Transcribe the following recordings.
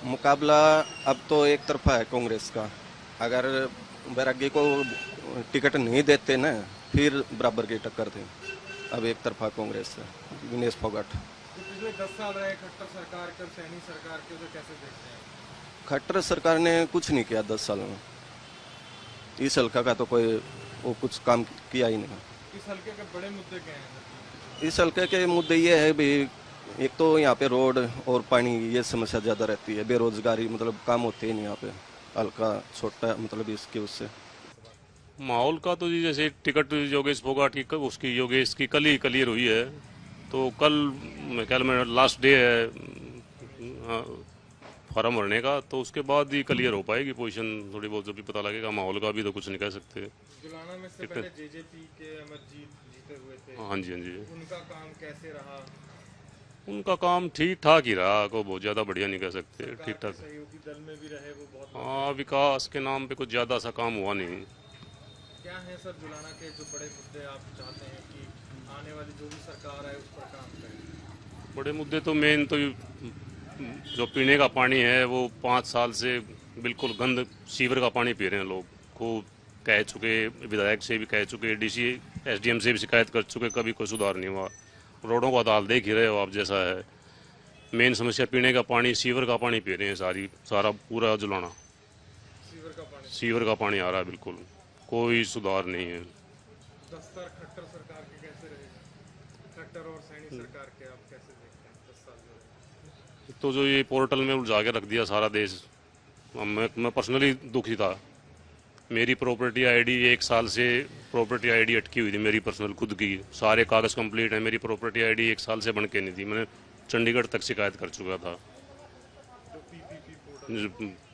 मुकाबला अब तो एक तरफा है कांग्रेस का। अगर बैरागी को टिकट नहीं देते ना, फिर बराबर की टक्कर थी। अब एक तरफा कांग्रेस है, विनेश फोगाट। पिछले 10 साल रहे खट्टर सरकार के और सैनी सरकार के, उसे कैसे देखते हैं? खट्टर सरकार ने कुछ नहीं किया 10 साल में। इस हल्का का तो कोई वो कुछ काम किया ही नहीं। इस हल्के के बड़े मुद्दे क्या हैं? इस हल्के के मुद्दे ये है भी, एक तो यहाँ पे रोड और पानी ये समस्या ज़्यादा रहती है। बेरोजगारी, मतलब काम होते ही नहीं यहाँ पे। हल्का छोटा, मतलब इसके उससे माहौल का तो जी जैसे टिकट योगेश फोगाट की उसकी योगेश की कल ही क्लियर हुई है, तो कल मैं ख्याल में लास्ट डे है फॉर्म भरने का, तो उसके बाद ही क्लियर हो पाएगी पोजीशन। थोड़ी बहुत जो भी पता लगेगा, माहौल का भी तो कुछ नहीं कह सकते। जुलाना में से पहले जेजेपी के अमरजीत जीते हुए थे। हाँ जी, हाँ जी। उनका काम कैसे रहा? उनका काम ठीक ठाक ही रहा, को बहुत ज़्यादा बढ़िया नहीं कह सकते, ठीक ठाक। सहयोगी दल में भी रहे वो बहुत। हाँ, विकास के नाम पे कुछ ज़्यादा सा काम हुआ नहीं। क्या है सर जुलाना के जो बड़े मुद्दे आप चाहते हैं कि आने वाली जो भी सरकार है उस पर काम करे? बड़े मुद्दे तो मेन तो जो पीने का पानी है वो 5 साल से बिल्कुल गंद सीवर का पानी पी रहे हैं लोग। खूब कह चुके, विधायक से भी कह चुके, डीसी एसडीएम से भी शिकायत कर चुके, कभी कोई सुधार नहीं हुआ। रोडों का हाल देख ही रहे हो आप जैसा है। मेन समस्या पीने का पानी, सीवर का पानी पी रहे हैं सारा पूरा जुलाना। सीवर का पानी आ रहा है, बिल्कुल कोई सुधार नहीं है। दस्तर खट्टर सरकार के कैसे रहे? खट्टर और सैनी सरकार के आप कैसे देखते हैं 10 साल जो? तो जो ये पोर्टल में उलझा के रख दिया सारा देश, मैं पर्सनली दुखी था। मेरी प्रॉपर्टी आईडी 1 साल से प्रॉपर्टी आईडी अटकी हुई थी, मेरी पर्सनल खुद की। सारे कागज़ कंप्लीट है, मेरी प्रॉपर्टी आईडी 1 साल से बन के नहीं थी। मैंने चंडीगढ़ तक शिकायत कर चुका था।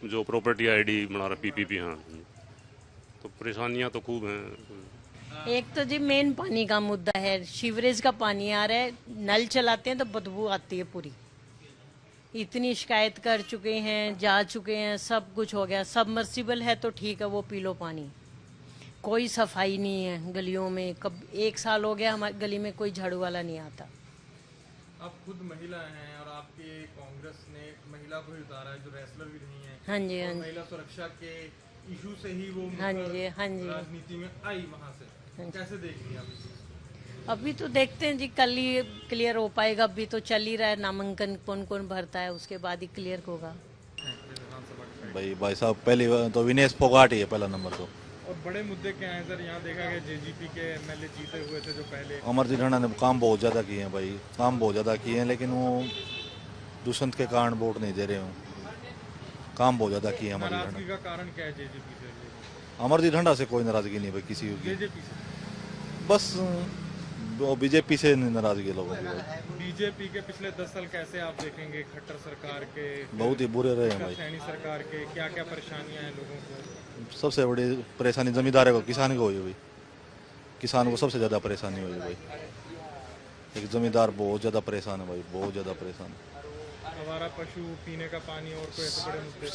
जो प्रॉपर्टी आईडी बना रहा पीपीपी, हाँ। तो परेशानियां तो खूब हैं। एक तो जी मेन पानी का मुद्दा है। सीवरेज का पानी आ रहा है, नल चलाते हैं तो बदबू आती है पूरी। इतनी शिकायत कर चुके हैं, जा चुके हैं, सब कुछ हो गया। सबमर्सिबल है तो ठीक है, वो पी लो पानी। कोई सफाई नहीं है गलियों में। कब 1 साल हो गया हमारी गली में कोई झाड़ू वाला नहीं आता। आप खुद महिला हैं और आपके कांग्रेस ने एक महिला को ही उतारा है जो रेसलर भी नहीं है। हाँ जी, हाँ जी। महिला सुरक्षा के इशू से ही वो हाँ जी, हाँ जी। राजनीति में आई वहां से। कैसे देखती हैं आप? अभी तो देखते हैं जी, कल ही क्लियर हो पाएगा। अभी तो चल ही रहा है, नामांकन कौन कौन भरता है, उसके बाद ही क्लियर होगा। भाई साहब, पहली तो विनेश फोगाट ही है पहला नंबर तो। और बड़े मुद्दे क्या हैं सर? यहाँ देखा गया जेजेपी के एमएलए जीते हुए थे जो पहले। अमरजीत राणा ने काम बहुत ज़्यादा किए हैं भाई, काम बहुत ज़्यादा किए हैं, लेकिन वो दुष्यंत के कारण वोट नहीं दे रहे हूँ। काम बहुत ज़्यादा किए हैं अमरजीत नाराजगी राणा। का कारण क्या है जेजेपी से? अमरजीत राणा से कोई नाराजगी नहीं भाई किसी की, जेजेपी से? बस वो बीजेपी से नाराजगी लोगों की भाई। बीजेपी के पिछले 10 साल कैसे आप देखेंगे? खट्टर सरकार के बहुत ही बुरे रहे हैं भाई। सैनी सरकार के क्या क्या परेशानियां हैं लोगों को? सबसे बड़ी परेशानी जमींदार को, किसान को हुई भाई। किसान को सबसे ज़्यादा परेशानी हुई भाई। एक जमींदार बहुत ज़्यादा परेशान है भाई, बहुत ज़्यादा परेशान है। हमारा पशु, पीने का पानी और कोई ऐसे बड़े मुद्दे?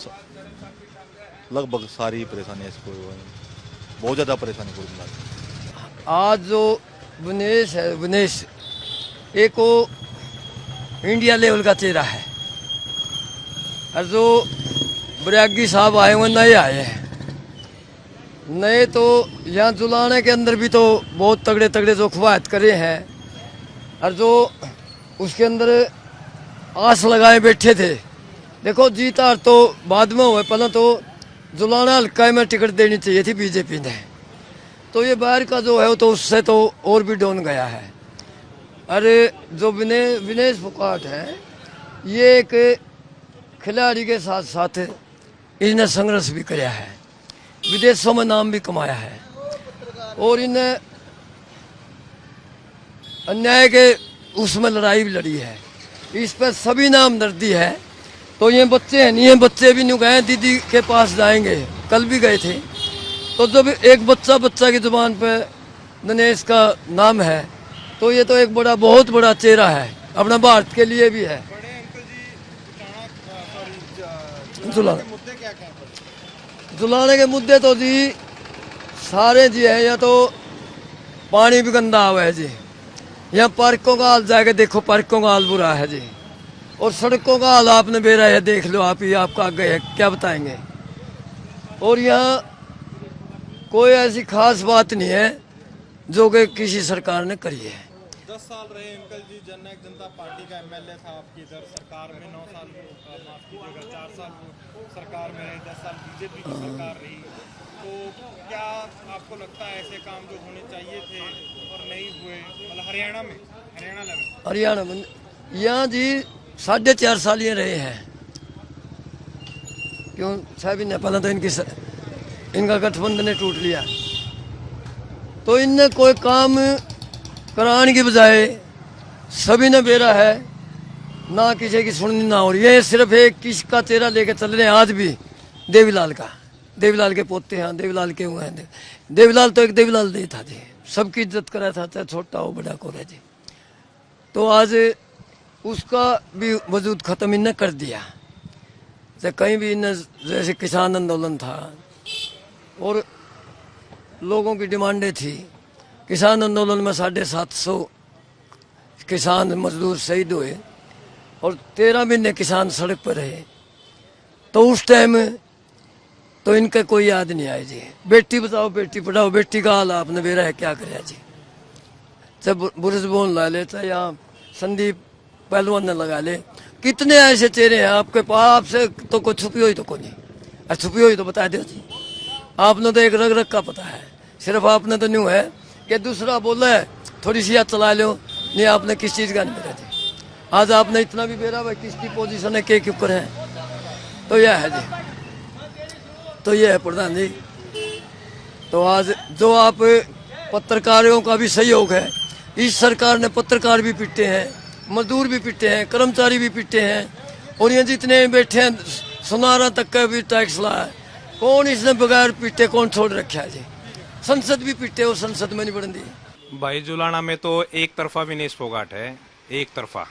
लगभग सारी परेशानी इसको बहुत ज़्यादा परेशानी को मिला। आज जो विनेश है, विनेश एक वो इंडिया लेवल का चेहरा है, और जो बैरागी साहब आए वो नए आए हैं। नए तो यहाँ जुलाने के अंदर भी तो बहुत तगड़े तगड़े जो ख्वाहिश करे हैं, और जो उसके अंदर आस लगाए बैठे थे। देखो जीत हार तो बाद में हुए, पहले तो जुलाना हल्का में टिकट देनी चाहिए थी बीजेपी ने। तो ये बाहर का जो है वो तो उससे तो और भी डाउन गया है। अरे जो विनेश फोगाट है, ये एक खिलाड़ी के साथ साथ इन्हें संघर्ष भी किया है, विदेशों में नाम भी कमाया है, और इन्हें अन्याय के उसमें लड़ाई भी लड़ी है। इस पर सभी नामदर्दी है। तो ये बच्चे हैं नहीं, ये बच्चे भी नहीं गए, दीदी के पास जाएंगे, कल भी गए थे। तो जब एक बच्चा की जुबान पे दिनेश का नाम है, तो ये तो एक बहुत बड़ा चेहरा है, अपना भारत के लिए भी है। बड़े अंकल जी, जुलाने के मुद्दे क्या क्या हैं? जुलाने के मुद्दे तो जी सारे जी है। या तो पानी भी गंदा हुआ है जी, यहाँ पार्कों का हाल जाके देखो, पार्कों का हाल बुरा है जी। और सड़कों का हाल आपने बेरा है, देख लो आप ही, आपका आगे है, क्या बताएंगे। और यहाँ कोई ऐसी खास बात नहीं है जो कि किसी सरकार ने करी है। 10 साल रहे अंकल जी, जननायक जनता पार्टी का एमएलए था आपकी इधर सरकार में, 9 साल माफ कीजिएगा 4 साल सरकार में रहे, 10 साल बीजेपी की सरकार रही। तो क्या आपको लगता है ऐसे काम जो होने चाहिए थे और नहीं हुए, मतलब हरियाणा में, हरियाणा में यहाँ जी 4.5 साल ये रहे हैं। क्यों साहब ने पहले तो इनका गठबंधन ने टूट लिया, तो इनने कोई काम कराने की बजाय सभी ने बेरा है, ना किसी की सुननी ना हो रही। ये सिर्फ एक किसका चेहरा लेके चल रहे हैं आज भी, देवीलाल का। देवीलाल के पोते हैं, देवीलाल के हुए हैं। देवीलाल तो एक देवीलाल दे था जी, सबकी इज्जत करा था, चाहे छोटा हो बड़ा को रहे जी। तो आज उसका भी वजूद खत्म इनने कर दिया। तो कहीं भी इन्हें जैसे किसान आंदोलन था और लोगों की डिमांडें थी, किसान आंदोलन में 750 किसान मजदूर शहीद हुए और 13 महीने किसान सड़क पर रहे। तो उस टाइम तो इनका कोई याद नहीं आया जी। बेटी बचाओ बेटी पढ़ाओ, बेटी का हाल आपने बेरा है, क्या करे जी। चाहे बुरजबोन ला ले, चाहे यहाँ संदीप पहलवान ने लगा ले, कितने ऐसे चेहरे हैं आपके पास। आपसे तो कोई छुपी हुई तो कोई नहीं, छुपी हुई तो बता दो जी। आपने तो एक रग रग का पता है, सिर्फ आपने तो न्यू है कि दूसरा बोला है थोड़ी सी याद चला लो, नहीं आपने किस चीज़ का नहीं बेरा जी। आज आपने इतना भी बेरा भाई किसकी पोजीशन है, के ऊपर है। तो यह है जी, तो यह है प्रधान जी। तो आज जो आप पत्रकारों का भी सहयोग है, इस सरकार ने पत्रकार भी पिटे हैं, मजदूर भी पिटे हैं, कर्मचारी भी पिटे हैं, और ये जितने बैठे हैं सुनारा तक का भी टैक्स लाया। कौन इसने बगैर पिटे कौन छोड़ रखा है जी। संसद भी पिटे और संसद में नहीं बढ़ दी। भाई जुलाना में तो एक तरफा विनेश फोगाट है, एक तरफा।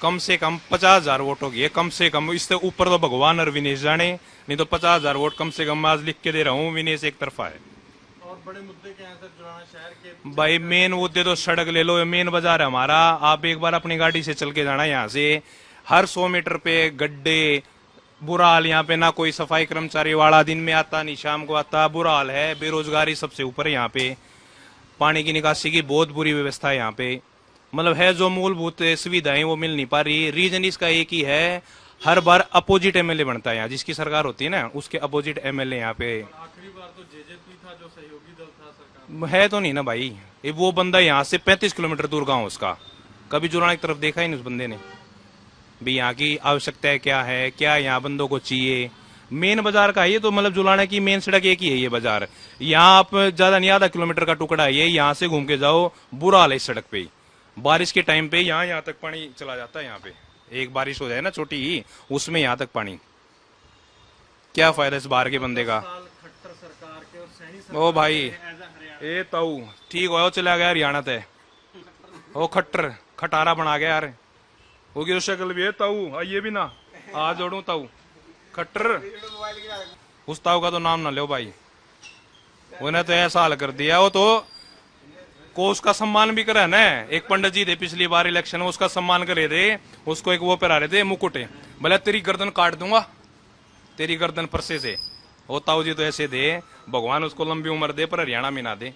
कम से कम 50,000 वोट होगी है, कम से कम। इससे ऊपर तो भगवान और विनेश जाने, नहीं तो 50,000 वोट कम से कम आज लिख के दे रहा हूँ, विनेश एक तरफा है। और बड़े मुद्दे क्या हैं सर जुलाना शहर के? भाई मेन मुद्दे तो सड़क ले लो, मेन बाजार है हमारा। आप एक बार अपनी गाड़ी से चल के जाना, यहाँ से हर 100 मीटर पे गड्ढे, बुरा हाल। यहाँ पे ना कोई सफाई कर्मचारी वाला दिन में आता, नहीं शाम को आता, बुरा हाल है। बेरोजगारी सबसे ऊपर है यहाँ पे। पानी की निकासी की बहुत बुरी व्यवस्था है यहाँ पे, मतलब है जो मूलभूत सुविधाएं वो मिल नहीं पा रही। रीजन इसका एक ही है, हर बार अपोजिट एमएलए बनता है यहाँ, जिसकी सरकार होती है ना उसके अपोजिट एमएलए यहाँ पे। आखिरी बार तो जेजेपी था जो सहयोगी दल था सरकार है तो नहीं ना भाई। ये वो बंदा यहाँ से 35 किलोमीटर दूर गाँव उसका, कभी जुलाना की तरफ देखा ही नहीं उस बंदे ने भी। यहाँ की आवश्यकताएं क्या है, क्या यहाँ बंदों को चाहिए। मेन बाजार का ये तो मतलब जुलाना की मेन सड़क एक ही है ये बाजार। यहाँ आप ज्यादा नहीं, आधा किलोमीटर का टुकड़ा है ये, यहाँ से घूम के जाओ, बुरा हाल है इस सड़क पे। बारिश के टाइम पे यहाँ तक पानी चला जाता है। यहाँ पे एक बारिश हो जाए ना छोटी ही, उसमें यहाँ तक पानी। क्या फायदा इस बाहर के बंदे का। ओ भाई ए ताऊ ठीक हो चला गया हरियाणा तय, ओ खट्टर खटारा बना गया यार। होगी शक्ल भी है ताऊ, आइए भी ना आ जोड़ू ताऊ खट्टर। उस ताऊ का तो नाम ना लो भाई, उन्हें तो ऐसा हाल कर दिया। वो तो को उसका सम्मान भी करा ना, एक पंडित जी थे पिछली बार इलेक्शन में, उसका सम्मान करे थे, उसको एक वो पहरा रहे थे मुकुट, बोले तेरी गर्दन काट दूंगा, तेरी गर्दन परसे से। वो ताऊ जी तो ऐसे थे, भगवान उसको लंबी उम्र दे पर हरियाणा में ना दे।